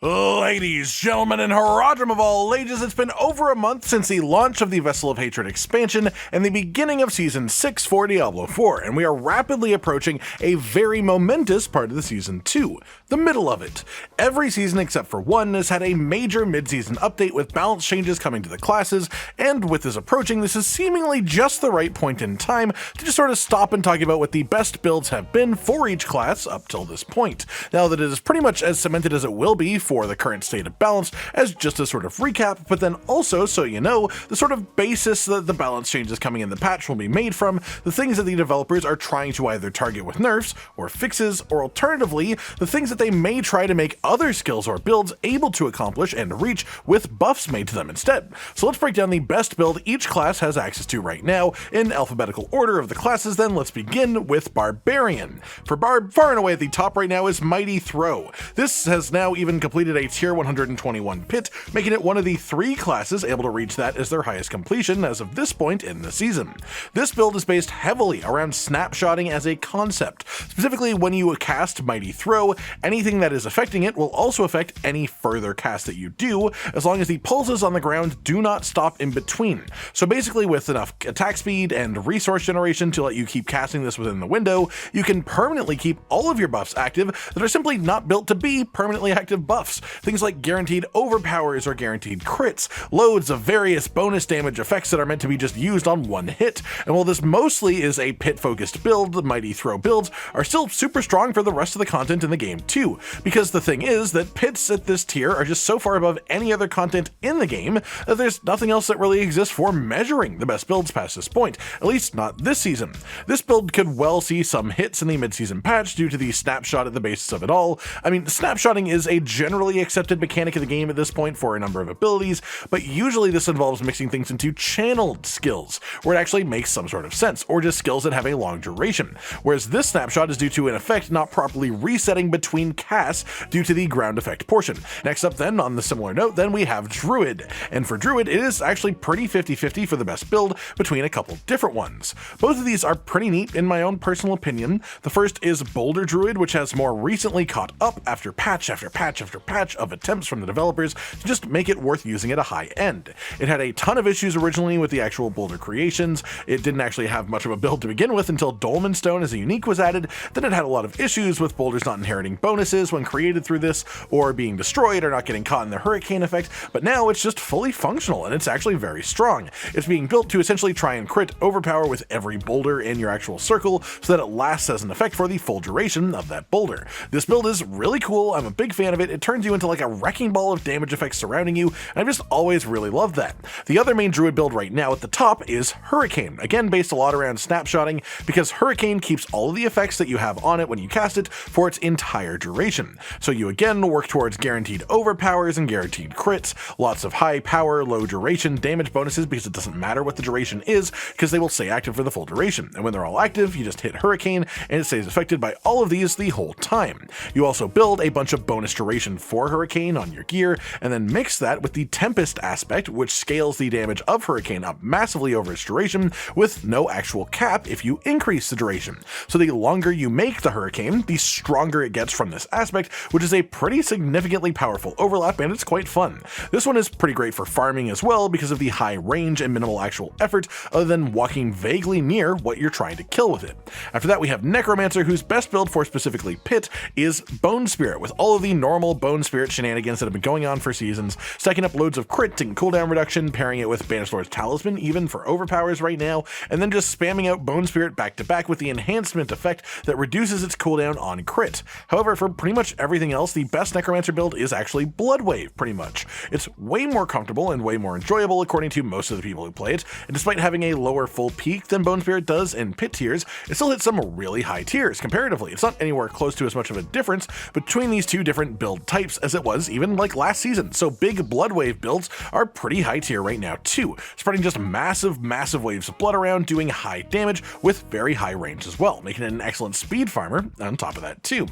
Ladies, gentlemen, and haradrim of all ages, it's been over a month since the launch of the Vessel of Hated expansion and the beginning of Season 6 for Diablo 4, and we are rapidly approaching a very momentous part of the Season 2, the middle of it. Every season except for one has had a major mid-season update with balance changes coming to the classes, and with this approaching, this is seemingly just the right point in time to just sort of stop and talk about what the best builds have been for each class up till this point, now that it is pretty much as cemented as it will be for the current state of balance, as just a sort of recap, but then also, so you know, the sort of basis that the balance changes coming in the patch will be made from, the things that the developers are trying to either target with nerfs, or fixes, or alternatively, the things that they may try to make other skills or builds able to accomplish and reach with buffs made to them instead. So let's break down the best build each class has access to right now, in alphabetical order of the classes. Then let's begin with Barbarian. For Barb, far and away at the top right now is Mighty Throw. This has now even completed a tier 121 pit, making it one of the 3 classes able to reach that as their highest completion as of this point in the season. This build is based heavily around snapshotting as a concept. Specifically, when you cast Mighty Throw, anything that is affecting it will also affect any further cast that you do, as long as the pulses on the ground do not stop in between. So basically, with enough attack speed and resource generation to let you keep casting this within the window, you can permanently keep all of your buffs active that are simply not built to be permanently active buffs. Things like guaranteed overpowers or guaranteed crits, loads of various bonus damage effects that are meant to be just used on one hit. And while this mostly is a pit-focused build, the Mighty Throw builds are still super strong for the rest of the content in the game too, because the thing is that pits at this tier are just so far above any other content in the game that there's nothing else that really exists for measuring the best builds past this point, at least not this season. This build could well see some hits in the mid-season patch due to the snapshot at the basis of it all. I mean, snapshotting is a generally accepted mechanic of the game at this point for a number of abilities, but usually this involves mixing things into channeled skills, where it actually makes some sort of sense, or just skills that have a long duration, whereas this snapshot is due to an effect not properly resetting between casts due to the ground effect portion. Next up then, on the similar note, then we have Druid, and for Druid it is actually pretty 50-50 for the best build between a couple different ones. Both of these are pretty neat in my own personal opinion. The first is Boulder Druid, which has more recently caught up after patch after patch after patch of attempts from the developers to just make it worth using at a high end. It had a ton of issues originally with the actual boulder creations. It didn't actually have much of a build to begin with until Dolmen Stone as a unique was added. Then it had a lot of issues with boulders not inheriting bonuses when created through this, or being destroyed or not getting caught in the hurricane effect, but now it's just fully functional and it's actually very strong. It's being built to essentially try and crit overpower with every boulder in your actual circle so that it lasts as an effect for the full duration of that boulder. This build is really cool. I'm a big fan of it. It turns you into like a wrecking ball of damage effects surrounding you, and I've just always really loved that. The other main Druid build right now at the top is Hurricane, again based a lot around snapshotting, because Hurricane keeps all of the effects that you have on it when you cast it for its entire duration. So you again work towards guaranteed overpowers and guaranteed crits, lots of high power, low duration damage bonuses, because it doesn't matter what the duration is, because they will stay active for the full duration, and when they're all active you just hit Hurricane and it stays affected by all of these the whole time. You also build a bunch of bonus duration for Hurricane on your gear, and then mix that with the Tempest aspect, which scales the damage of Hurricane up massively over its duration with no actual cap if you increase the duration. So the longer you make the Hurricane, the stronger it gets from this aspect, which is a pretty significantly powerful overlap, and it's quite fun. This one is pretty great for farming as well because of the high range and minimal actual effort other than walking vaguely near what you're trying to kill with it. After that we have Necromancer, whose best build for specifically Pit is Bone Spirit, with all of the normal Bone Spirit shenanigans that have been going on for seasons, stacking up loads of crit and cooldown reduction, pairing it with Banished Talisman even for overpowers right now, and then just spamming out Bone Spirit back to back with the enhancement effect that reduces its cooldown on crit. However, for pretty much everything else, the best Necromancer build is actually Blood Wave, pretty much. It's way more comfortable and way more enjoyable according to most of the people who play it, and despite having a lower full peak than Bone Spirit does in Pit tiers, it still hits some really high tiers comparatively. It's not anywhere close to as much of a difference between these two different build types as it was even like last season, so big Blood Wave builds are pretty high tier right now too, spreading just massive waves of blood around, doing high damage with very high range as well, making it an excellent speed farmer on top of that too.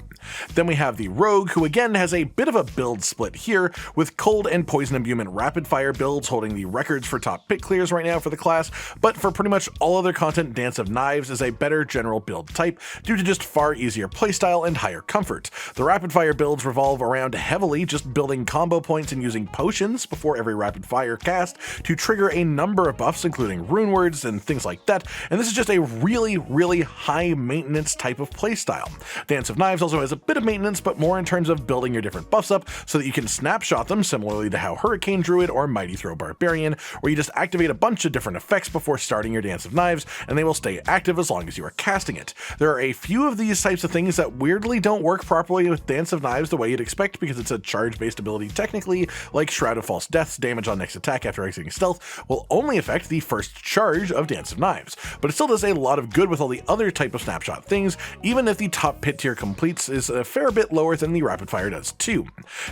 Then we have the Rogue, who again has a bit of a build split here, with cold and poison imbuement rapid fire builds holding the records for top pit clears right now for the class, but for pretty much all other content, Dance of Knives is a better general build type due to just far easier playstyle and higher comfort. The rapid fire builds revolve around heavily basically just building combo points and using potions before every rapid fire cast to trigger a number of buffs, including runewords and things like that, and this is just a really high maintenance type of playstyle. Dance of Knives also has a bit of maintenance, but more in terms of building your different buffs up so that you can snapshot them, similarly to how Hurricane Druid or Mighty Throw Barbarian, where you just activate a bunch of different effects before starting your Dance of Knives, and they will stay active as long as you are casting it. There are a few of these types of things that weirdly don't work properly with Dance of Knives the way you'd expect, because it's a charge-based ability technically, like Shroud of False Death's damage on next attack after exiting stealth will only affect the first charge of Dance of Knives, but it still does a lot of good with all the other type of snapshot things, even if the top pit tier completes is a fair bit lower than the rapid fire does too.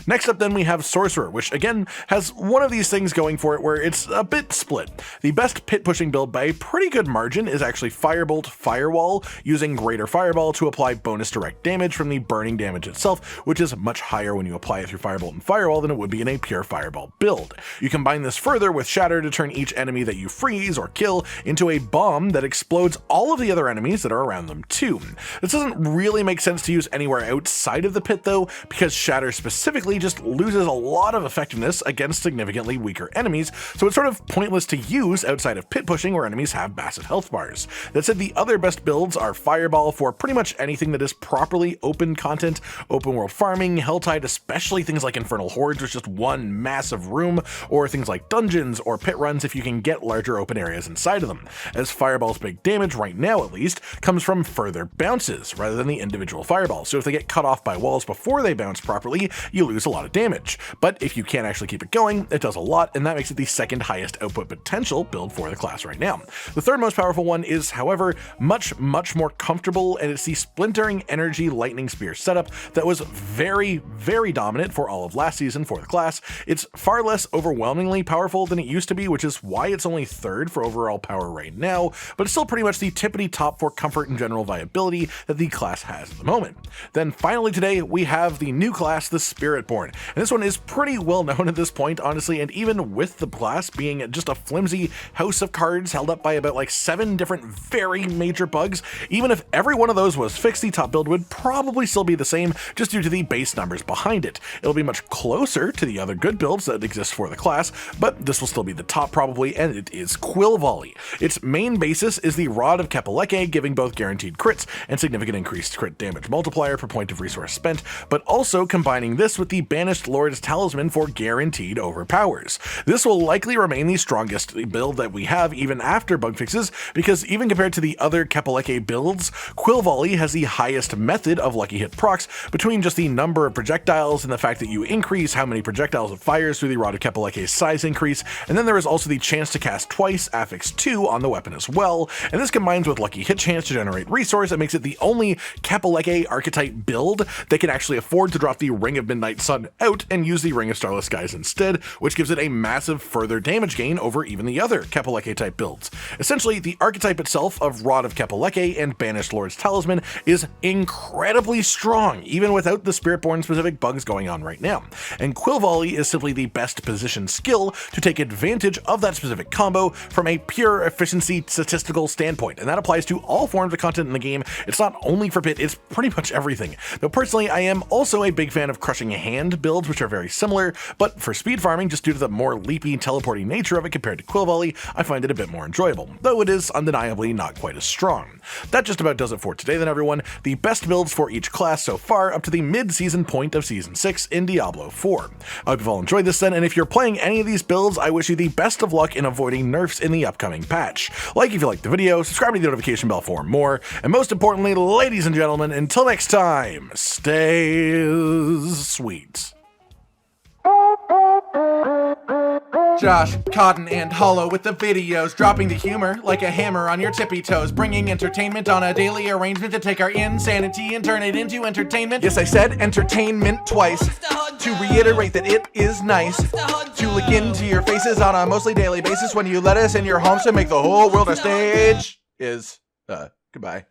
Next up then we have Sorcerer, which again has one of these things going for it where it's a bit split. The best pit pushing build by a pretty good margin is actually Firebolt Firewall, using Greater Fireball to apply bonus direct damage from the burning damage itself, which is much higher when you apply it through Firebolt and Firewall than it would be in a pure Fireball build. You combine this further with Shatter to turn each enemy that you freeze or kill into a bomb that explodes all of the other enemies that are around them too. This doesn't really make sense to use anywhere outside of the pit though, because Shatter specifically just loses a lot of effectiveness against significantly weaker enemies, so it's sort of pointless to use outside of pit pushing where enemies have massive health bars. That said, the other best builds are Fireball for pretty much anything that is properly open content, open world farming, Helltide, especially things like Infernal Hordes with just one massive room, or things like dungeons or pit runs if you can get larger open areas inside of them, as Fireball's big damage, right now at least, comes from further bounces rather than the individual fireballs, so if they get cut off by walls before they bounce properly, you lose a lot of damage. But if you can't actually keep it going, it does a lot, and that makes it the second highest output potential build for the class right now. The third most powerful one is, however, much more comfortable, and it's the Splintering Energy Lightning Spear setup that was very dominant for all of last season for the class. It's far less overwhelmingly powerful than it used to be, which is why it's only third for overall power right now, but it's still pretty much the tippity top for comfort and general viability that the class has at the moment. Then finally today we have the new class, the Spiritborn, and this one is pretty well known at this point, honestly, and even with the class being just a flimsy house of cards held up by about like 7 different very major bugs, even if every one of those was fixed, the top build would probably still be the same just due to the base numbers behind it. It'll be much closer to the other good builds that exist for the class, but this will still be the top probably, and it is Quill Volley. Its main basis is the Rod of Kapaleke, giving both guaranteed crits and significant increased crit damage multiplier per point of resource spent, but also combining this with the Banished Lord's Talisman for guaranteed overpowers. This will likely remain the strongest build that we have even after bug fixes, because even compared to the other Kapaleke builds, Quill Volley has the highest method of lucky hit procs between just the number of projectiles and the fact that you increase how many projectiles it fires through the Rod of Kapaleke's size increase, and then there is also the chance to cast twice affix 2 on the weapon as well, and this combines with lucky hit chance to generate resource that makes it the only Kapaleke archetype build that can actually afford to drop the Ring of Midnight Sun out and use the Ring of Starless Skies instead, which gives it a massive further damage gain over even the other Kapaleke type builds. Essentially, the archetype itself of Rod of Kapaleke and Banished Lord's Talisman is incredibly strong, even without the Spiritborn specific bugs going on right now, and Quill Volley is simply the best positioned skill to take advantage of that specific combo from a pure efficiency statistical standpoint, and that applies to all forms of content in the game. It's not only for pit, it's pretty much everything. Though personally, I am also a big fan of Crushing Hand builds, which are very similar, but for speed farming, just due to the more leapy, teleporting nature of it compared to Quill Volley, I find it a bit more enjoyable, though it is undeniably not quite as strong. That just about does it for today then, everyone. The best builds for each class so far up to the mid-season point of Season 6 in Diablo 4. I hope you've all enjoyed this then, and if you're playing any of these builds, I wish you the best of luck in avoiding nerfs in the upcoming patch. Like if you liked the video, subscribe to the notification bell for more, and most importantly, ladies and gentlemen, until next time, stay sweet. Josh, Cotton, and Hollow with the videos, dropping the humor like a hammer on your tippy toes, bringing entertainment on a daily arrangement to take our insanity and turn it into entertainment. Yes, I said entertainment twice, to reiterate that it is nice to look into your faces on a mostly daily basis when you let us in your homes to make the whole world a stage. Goodbye.